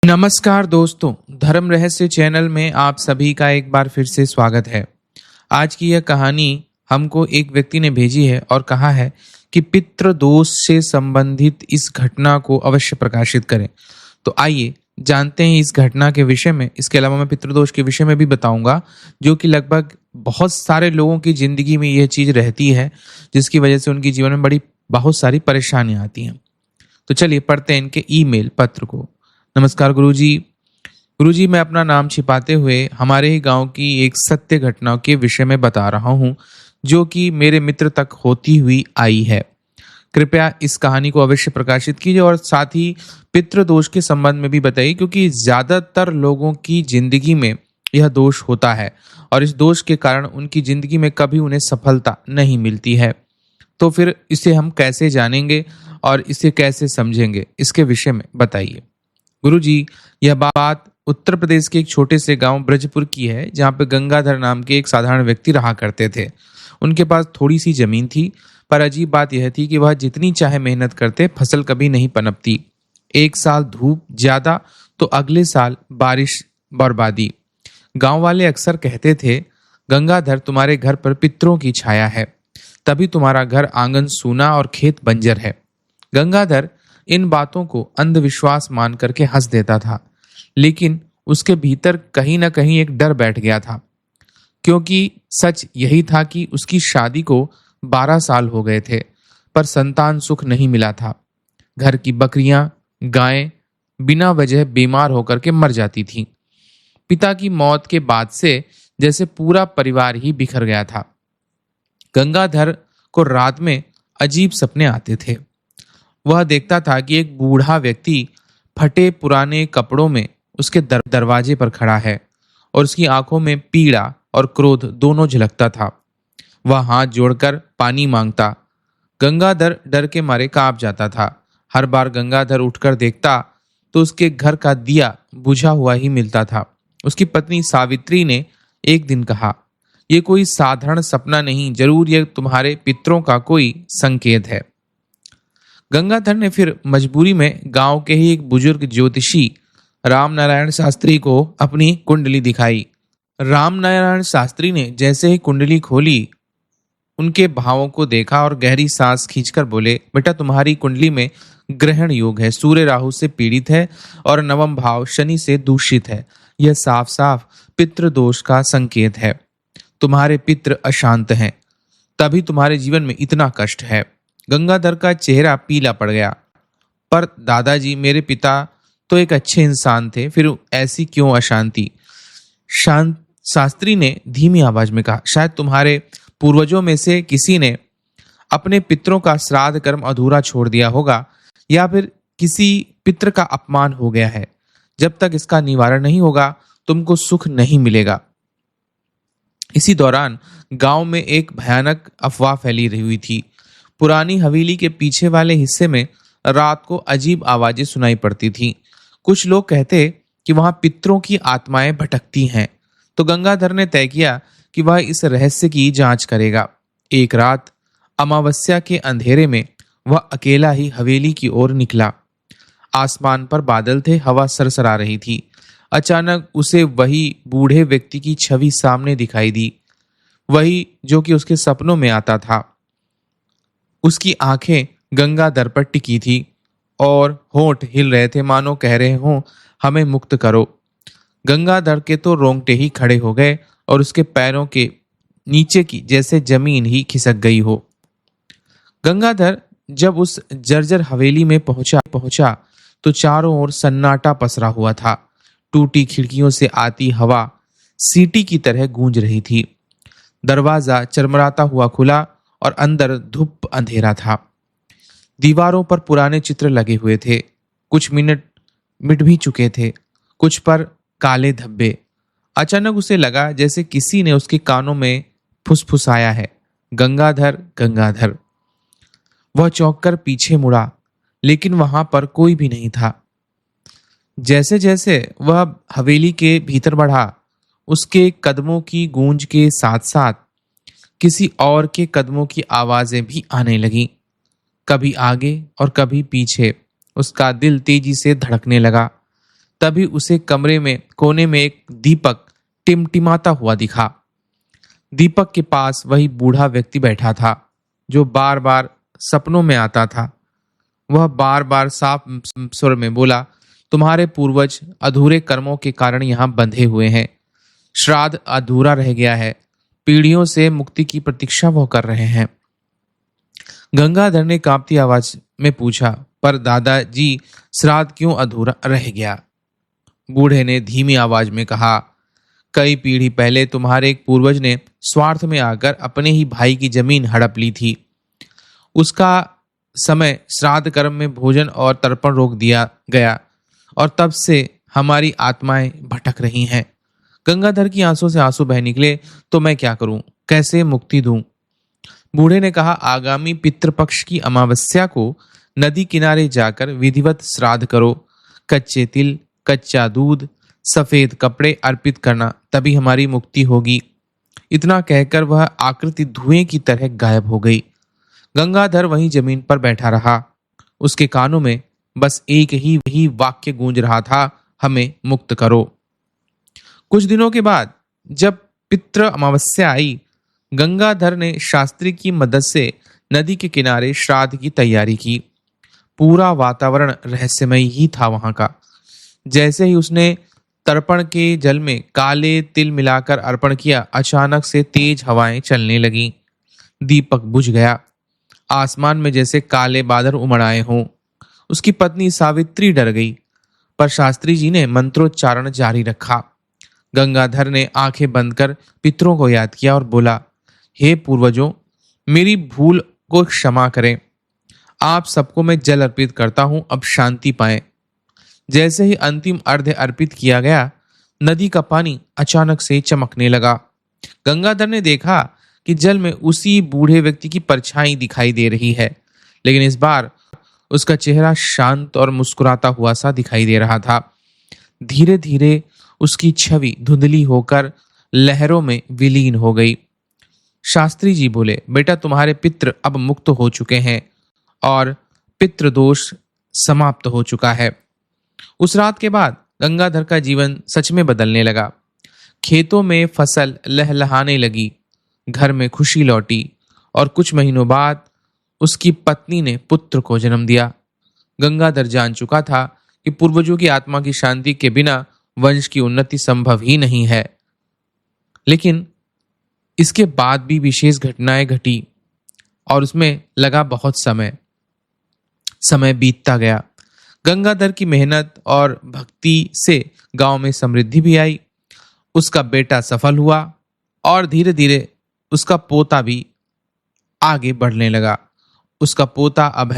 नमस्कार दोस्तों, धर्म रहस्य चैनल में आप सभी का एक बार फिर से स्वागत है। आज की यह कहानी हमको एक व्यक्ति ने भेजी है और कहा है कि पितृ दोष से संबंधित इस घटना को अवश्य प्रकाशित करें। तो आइए जानते हैं इस घटना के विषय में। इसके अलावा मैं पितृदोष के विषय में भी बताऊंगा, जो कि लगभग बहुत सारे लोगों की जिंदगी में यह चीज रहती है, जिसकी वजह से उनके जीवन में बहुत सारी परेशानियां आती हैं। तो चलिए पढ़ते हैं इनके ईमेल पत्र को। नमस्कार गुरुजी। गुरुजी, मैं अपना नाम छिपाते हुए हमारे ही गांव की एक सत्य घटना के विषय में बता रहा हूं, जो कि मेरे मित्र तक होती हुई आई है। कृपया इस कहानी को अवश्य प्रकाशित कीजिए और साथ ही पितृदोष के संबंध में भी बताइए, क्योंकि ज्यादातर लोगों की जिंदगी में यह दोष होता है और इस दोष के कारण उनकी जिंदगी में कभी उन्हें सफलता नहीं मिलती है। तो फिर इसे हम कैसे जानेंगे और इसे कैसे समझेंगे, इसके विषय में बताइए। गुरुजी, यह बात उत्तर प्रदेश के एक छोटे से गांव ब्रजपुर की है, जहां पे गंगाधर नाम के एक साधारण व्यक्ति रहा करते थे। उनके पास थोड़ी सी जमीन थी, पर अजीब बात यह थी कि वह जितनी चाहे मेहनत करते, फसल कभी नहीं पनपती। एक साल धूप ज्यादा तो अगले साल बारिश बर्बादी। गांव वाले अक्सर कहते थे, गंगाधर, तुम्हारे घर पर पितरों की छाया है, तभी तुम्हारा घर आंगन सूना और खेत बंजर है। गंगाधर इन बातों को अंधविश्वास मान करके हंस देता था, लेकिन उसके भीतर कहीं ना कहीं एक डर बैठ गया था, क्योंकि सच यही था कि उसकी शादी को 12 साल हो गए थे, पर संतान सुख नहीं मिला था। घर की बकरियां, गायें बिना वजह बीमार होकर के मर जाती थीं। पिता की मौत के बाद से जैसे पूरा परिवार ही बिखर गया था। गंगाधर को रात में अजीब सपने आते थे। वह देखता था कि एक बूढ़ा व्यक्ति फटे पुराने कपड़ों में उसके दरवाजे पर खड़ा है और उसकी आंखों में पीड़ा और क्रोध दोनों झलकता था। वह हाथ जोड़कर पानी मांगता। गंगाधर डर के मारे कांप जाता था। हर बार गंगाधर उठकर देखता तो उसके घर का दिया बुझा हुआ ही मिलता था। उसकी पत्नी सावित्री ने एक दिन कहा, यह कोई साधारण सपना नहीं, जरूर यह तुम्हारे पितरों का कोई संकेत है। गंगाधर ने फिर मजबूरी में गांव के ही एक बुजुर्ग ज्योतिषी राम नारायण शास्त्री को अपनी कुंडली दिखाई। राम नारायण शास्त्री ने जैसे ही कुंडली खोली, उनके भावों को देखा और गहरी सांस खींचकर बोले, बेटा, तुम्हारी कुंडली में ग्रहण योग है, सूर्य राहु से पीड़ित है और नवम भाव शनि से दूषित है। यह साफ साफ पितृदोष का संकेत है। तुम्हारे पितृ अशांत हैं, तभी तुम्हारे जीवन में इतना कष्ट है। गंगाधर का चेहरा पीला पड़ गया। पर दादाजी, मेरे पिता तो एक अच्छे इंसान थे, फिर ऐसी क्यों अशांति? शास्त्री ने धीमी आवाज में कहा, शायद तुम्हारे पूर्वजों में से किसी ने अपने पितरों का श्राद्ध कर्म अधूरा छोड़ दिया होगा, या फिर किसी पितृ का अपमान हो गया है। जब तक इसका निवारण नहीं होगा, तुमको सुख नहीं मिलेगा। इसी दौरान गांव में एक भयानक अफवाह फैली रही हुई थी। पुरानी हवेली के पीछे वाले हिस्से में रात को अजीब आवाजें सुनाई पड़ती थीं। कुछ लोग कहते कि वहां पितरों की आत्माएं भटकती हैं। तो गंगाधर ने तय किया कि वह इस रहस्य की जांच करेगा। एक रात अमावस्या के अंधेरे में वह अकेला ही हवेली की ओर निकला। आसमान पर बादल थे, हवा सरसरा रही थी। अचानक उसे वही बूढ़े व्यक्ति की छवि सामने दिखाई दी, वही जो कि उसके सपनों में आता था। उसकी आंखें गंगाधर पर टिकी थी और होंठ हिल रहे थे, मानो कह रहे हों, हमें मुक्त करो। गंगाधर के तो रोंगटे ही खड़े हो गए और उसके पैरों के नीचे की जैसे जमीन ही खिसक गई हो। गंगाधर जब उस जर्जर हवेली में पहुंचा तो चारों ओर सन्नाटा पसरा हुआ था। टूटी खिड़कियों से आती हवा सीटी की तरह गूंज रही थी। दरवाजा चरमराता हुआ खुला और अंदर धूप अंधेरा था। दीवारों पर पुराने चित्र लगे हुए थे, कुछ मिट भी चुके थे, कुछ पर काले धब्बे। अचानक उसे लगा जैसे किसी ने उसके कानों में फुसफुसाया है, गंगाधर, गंगाधर। वह चौंककर पीछे मुड़ा, लेकिन वहां पर कोई भी नहीं था। जैसे जैसे वह हवेली के भीतर बढ़ा, उसके कदमों की गूंज के साथ साथ किसी और के कदमों की आवाजें भी आने लगीं। कभी आगे और कभी पीछे। उसका दिल तेजी से धड़कने लगा। तभी उसे कमरे में कोने में एक दीपक टिमटिमाता हुआ दिखा। दीपक के पास वही बूढ़ा व्यक्ति बैठा था जो बार बार सपनों में आता था। वह बार बार साफ स्वर में बोला, तुम्हारे पूर्वज अधूरे कर्मों के कारण यहाँ बंधे हुए हैं। श्राद्ध अधूरा रह गया है। पीढ़ियों से मुक्ति की प्रतीक्षा वो कर रहे हैं। गंगाधर ने कांपती आवाज में पूछा, पर दादाजी श्राद्ध क्यों अधूरा रह गया? बूढ़े ने धीमी आवाज में कहा, कई पीढ़ी पहले तुम्हारे एक पूर्वज ने स्वार्थ में आकर अपने ही भाई की जमीन हड़प ली थी। उसका समय श्राद्ध कर्म में भोजन और तर्पण रोक दिया गया और तब से हमारी आत्माएं भटक रही हैं। गंगाधर की आंसू से आंसू बह निकले। तो मैं क्या करूं? कैसे मुक्ति दूं? बूढ़े ने कहा, आगामी पितृपक्ष की अमावस्या को नदी किनारे जाकर विधिवत श्राद्ध करो। कच्चे तिल, कच्चा दूध, सफेद कपड़े अर्पित करना, तभी हमारी मुक्ति होगी। इतना कहकर वह आकृति धुएं की तरह गायब हो गई। गंगाधर वहीं जमीन पर बैठा रहा। उसके कानों में बस एक ही वाक्य गूंज रहा था, हमें मुक्त करो। कुछ दिनों के बाद जब पितृ अमावस्या आई, गंगाधर ने शास्त्री की मदद से नदी के किनारे श्राद्ध की तैयारी की। पूरा वातावरण रहस्यमय ही था वहां का। जैसे ही उसने तर्पण के जल में काले तिल मिलाकर अर्पण किया, अचानक से तेज हवाएं चलने लगीं। दीपक बुझ गया। आसमान में जैसे काले बादल उमड़ आए हों। उसकी पत्नी सावित्री डर गई, पर शास्त्री जी ने मंत्रोच्चारण जारी रखा। गंगाधर ने आंखें बंद कर पितरों को याद किया और बोला, हे पूर्वजों, मेरी भूल को क्षमा करें। आप सबको मैं जल अर्पित करता हूं, अब शांति पाएं। जैसे ही अंतिम अर्घ्य अर्पित किया गया, नदी का पानी अचानक से चमकने लगा। गंगाधर ने देखा कि जल में उसी बूढ़े व्यक्ति की परछाई दिखाई दे रही है, लेकिन इस बार उसका चेहरा शांत और मुस्कुराता हुआ सा दिखाई दे रहा था। धीरे धीरे उसकी छवि धुंधली होकर लहरों में विलीन हो गई। शास्त्री जी बोले, बेटा, तुम्हारे पितृ अब मुक्त हो चुके हैं और पितृदोष समाप्त हो चुका है। उस रात के बाद गंगाधर का जीवन सच में बदलने लगा। खेतों में फसल लहलहाने लगी, घर में खुशी लौटी और कुछ महीनों बाद उसकी पत्नी ने पुत्र को जन्म दिया। गंगाधर जान चुका था कि पूर्वजों की आत्मा की शांति के बिना वंश की उन्नति संभव ही नहीं है। लेकिन इसके बाद भी विशेष घटनाएं घटी और उसमें लगा बहुत समय। समय बीतता गया। गंगाधर की मेहनत और भक्ति से गांव में समृद्धि भी आई। उसका बेटा सफल हुआ और धीरे धीरे उसका पोता भी आगे बढ़ने लगा। उसका पोता अब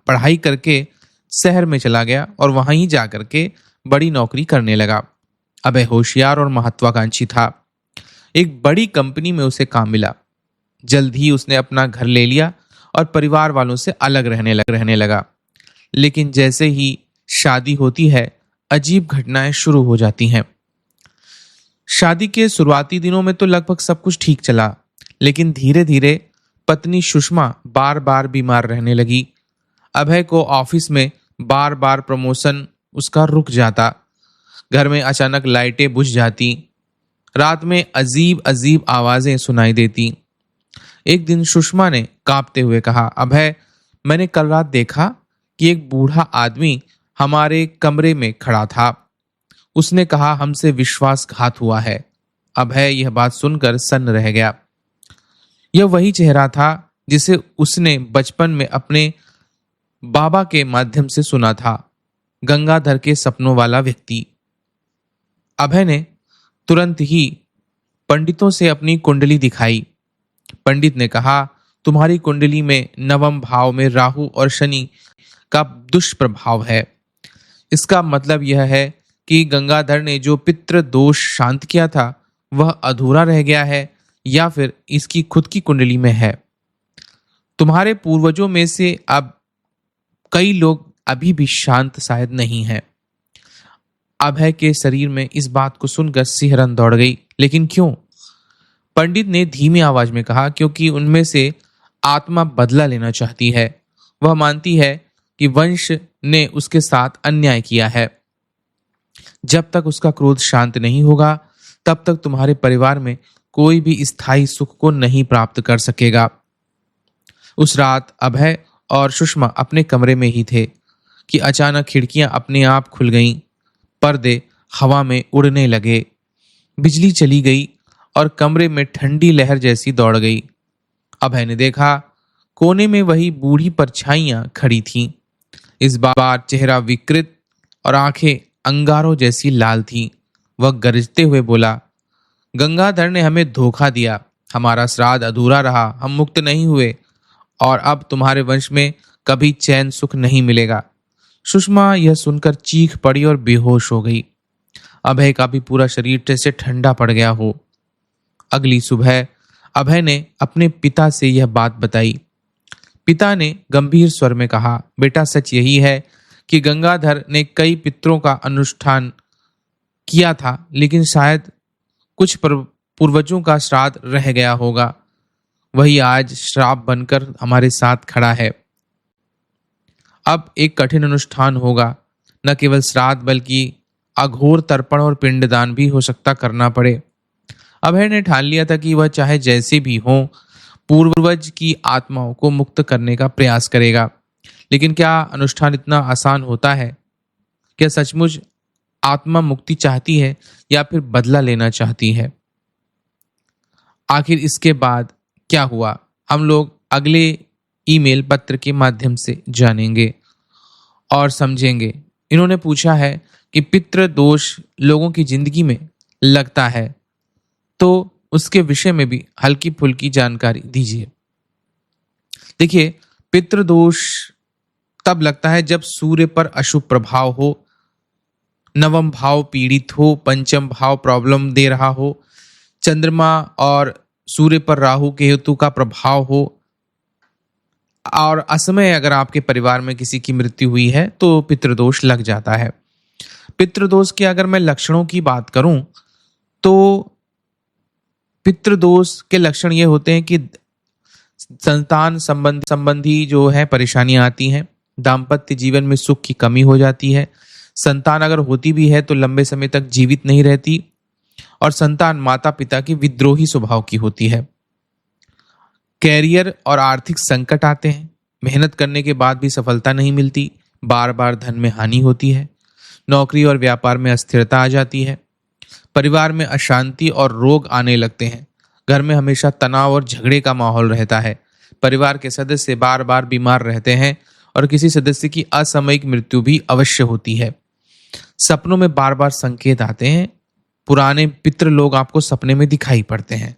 पढ़ाई करके शहर में चला गया और वहां ही जाकर के बड़ी नौकरी करने लगा। अभय होशियार और महत्वाकांक्षी था। एक बड़ी कंपनी में उसे काम मिला। जल्द ही उसने अपना घर ले लिया और परिवार वालों से अलग रहने लगा। लेकिन जैसे ही शादी होती है, अजीब घटनाएं शुरू हो जाती हैं। शादी के शुरुआती दिनों में तो लगभग सब कुछ ठीक चला, लेकिन धीरे धीरे पत्नी सुषमा बार बार बीमार रहने लगी। अभय को ऑफिस में बार बार प्रमोशन उसका रुक जाता। घर में अचानक लाइटें बुझ जाती। रात में अजीब अजीब आवाजें सुनाई देती। एक दिन सुषमा ने कांपते हुए कहा, अभय, मैंने कल रात देखा कि एक बूढ़ा आदमी हमारे कमरे में खड़ा था। उसने कहा हमसे विश्वासघात हुआ है। अभय यह बात सुनकर सन्न रह गया। यह वही चेहरा था जिसे उसने बचपन में अपने बाबा के माध्यम से सुना था, गंगाधर के सपनों वाला व्यक्ति। अभय ने तुरंत ही पंडितों से अपनी कुंडली दिखाई। पंडित ने कहा, तुम्हारी कुंडली में नवम भाव में राहु और शनि का दुष्प्रभाव है। इसका मतलब यह है कि गंगाधर ने जो पितृ दोष शांत किया था वह अधूरा रह गया है, या फिर इसकी खुद की कुंडली में है। तुम्हारे पूर्वजों में से अब कई लोग अभी भी शांत शायद नहीं हैं। अभय के शरीर में इस बात को सुनकर सिहरन दौड़ गई। लेकिन क्यों? पंडित ने धीमी आवाज में कहा, क्योंकि उनमें से आत्मा बदला लेना चाहती है। वह मानती है कि वंश ने उसके साथ अन्याय किया है। जब तक उसका क्रोध शांत नहीं होगा तब तक तुम्हारे परिवार में कोई भी स्थायी सुख को नहीं प्राप्त कर सकेगा। उस रात अभय और सुषमा अपने कमरे में ही थे कि अचानक खिड़कियां अपने आप खुल गईं, पर्दे हवा में उड़ने लगे, बिजली चली गई और कमरे में ठंडी लहर जैसी दौड़ गई। अभय ने देखा कोने में वही बूढ़ी परछाइयां खड़ी थीं। इस बार चेहरा विकृत और आंखें अंगारों जैसी लाल थीं। वह गरजते हुए बोला, गंगाधर ने हमें धोखा दिया, हमारा श्राद्ध अधूरा रहा, हम मुक्त नहीं हुए और अब तुम्हारे वंश में कभी चैन सुख नहीं मिलेगा। सुषमा यह सुनकर चीख पड़ी और बेहोश हो गई। अभय का भी पूरा शरीर जैसे ठंडा पड़ गया हो। अगली सुबह अभय ने अपने पिता से यह बात बताई। पिता ने गंभीर स्वर में कहा, बेटा सच यही है कि गंगाधर ने कई पितरों का अनुष्ठान किया था, लेकिन शायद कुछ पूर्वजों का श्राद्ध रह गया होगा। वही आज श्राप बनकर हमारे साथ खड़ा है। अब एक कठिन अनुष्ठान होगा, न केवल श्राद्ध बल्कि अघोर तर्पण और पिंडदान भी हो सकता करना पड़े। अभय ने ठान लिया था कि वह चाहे जैसे भी हो पूर्वज की आत्माओं को मुक्त करने का प्रयास करेगा। लेकिन क्या अनुष्ठान इतना आसान होता है? क्या सचमुच आत्मा मुक्ति चाहती है या फिर बदला लेना चाहती है? आखिर इसके बाद क्या हुआ, हम लोग अगले ईमेल पत्र के माध्यम से जानेंगे और समझेंगे। इन्होंने पूछा है कि पितृ दोष लोगों की जिंदगी में लगता है, तो उसके विषय में भी हल्की फुल्की जानकारी दीजिए। देखिए, पितृदोष तब लगता है जब सूर्य पर अशुभ प्रभाव हो, नवम भाव पीड़ित हो, पंचम भाव प्रॉब्लम दे रहा हो, चंद्रमा और सूर्य पर राहु केतु का प्रभाव हो और असमय अगर आपके परिवार में किसी की मृत्यु हुई है तो पितृदोष लग जाता है। पितृदोष के अगर मैं लक्षणों की बात करूं तो पितृदोष के लक्षण ये होते हैं कि संतान संबंधी जो है परेशानियां आती हैं, दाम्पत्य जीवन में सुख की कमी हो जाती है, संतान अगर होती भी है तो लंबे समय तक जीवित नहीं रहती और संतान माता पिता की विद्रोही स्वभाव की होती है। कैरियर और आर्थिक संकट आते हैं, मेहनत करने के बाद भी सफलता नहीं मिलती, बार बार धन में हानि होती है, नौकरी और व्यापार में अस्थिरता आ जाती है, परिवार में अशांति और रोग आने लगते हैं, घर में हमेशा तनाव और झगड़े का माहौल रहता है, परिवार के सदस्य बार बार बीमार रहते हैं और किसी सदस्य की असामयिक मृत्यु भी अवश्य होती है। सपनों में बार बार संकेत आते हैं, पुराने पितृ लोग आपको सपने में दिखाई पड़ते हैं।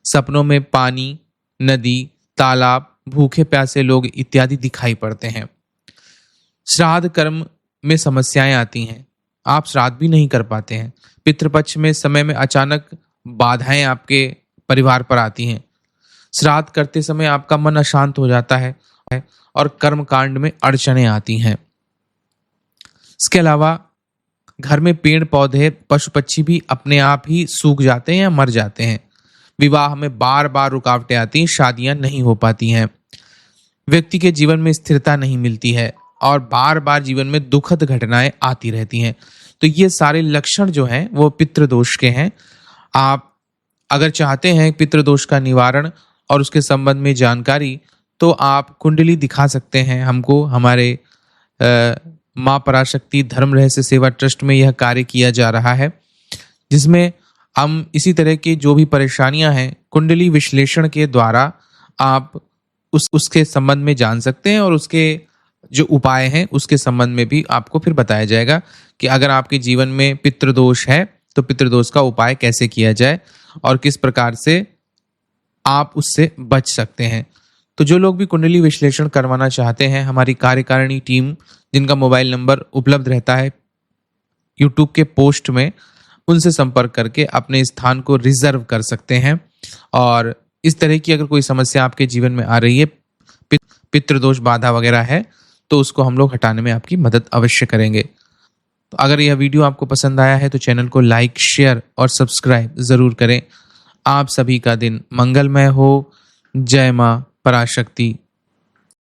सपनों में पानी, नदी, तालाब, भूखे प्यासे लोग इत्यादि दिखाई पड़ते हैं। श्राद्ध कर्म में समस्याएं आती हैं, आप श्राद्ध भी नहीं कर पाते हैं। पितृपक्ष में समय में अचानक बाधाएं आपके परिवार पर आती हैं। श्राद्ध करते समय आपका मन अशांत हो जाता है और कर्म कांड में अड़चने आती हैं। इसके अलावा घर में पेड़ पौधे, पशु पक्षी भी अपने आप ही सूख जाते हैं या मर जाते हैं। विवाह में बार बार रुकावटें आती हैं, शादियां नहीं हो पाती हैं, व्यक्ति के जीवन में स्थिरता नहीं मिलती है और बार बार जीवन में दुखद घटनाएं आती रहती हैं। तो ये सारे लक्षण जो हैं वो पितृदोष के हैं। आप अगर चाहते हैं पितृदोष का निवारण और उसके संबंध में जानकारी तो आप कुंडली दिखा सकते हैं हमको। हमारे माँ पराशक्ति धर्म रहस्य सेवा ट्रस्ट में यह कार्य किया जा रहा है, जिसमें हम इसी तरह की जो भी परेशानियां हैं कुंडली विश्लेषण के द्वारा आप उसके संबंध में जान सकते हैं और उसके जो उपाय हैं उसके संबंध में भी आपको फिर बताया जाएगा कि अगर आपके जीवन में पितृदोष है तो पितृदोष का उपाय कैसे किया जाए और किस प्रकार से आप उससे बच सकते हैं। तो जो लोग भी कुंडली विश्लेषण करवाना चाहते हैं, हमारी कार्यकारिणी टीम जिनका मोबाइल नंबर उपलब्ध रहता है यूट्यूब के पोस्ट में, उनसे संपर्क करके अपने स्थान को रिजर्व कर सकते हैं। और इस तरह की अगर कोई समस्या आपके जीवन में आ रही है, पितृदोष बाधा वगैरह है, तो उसको हम लोग हटाने में आपकी मदद अवश्य करेंगे। तो अगर यह वीडियो आपको पसंद आया है तो चैनल को लाइक, शेयर और सब्सक्राइब जरूर करें। आप सभी का दिन मंगलमय हो। जय मां पराशक्ति।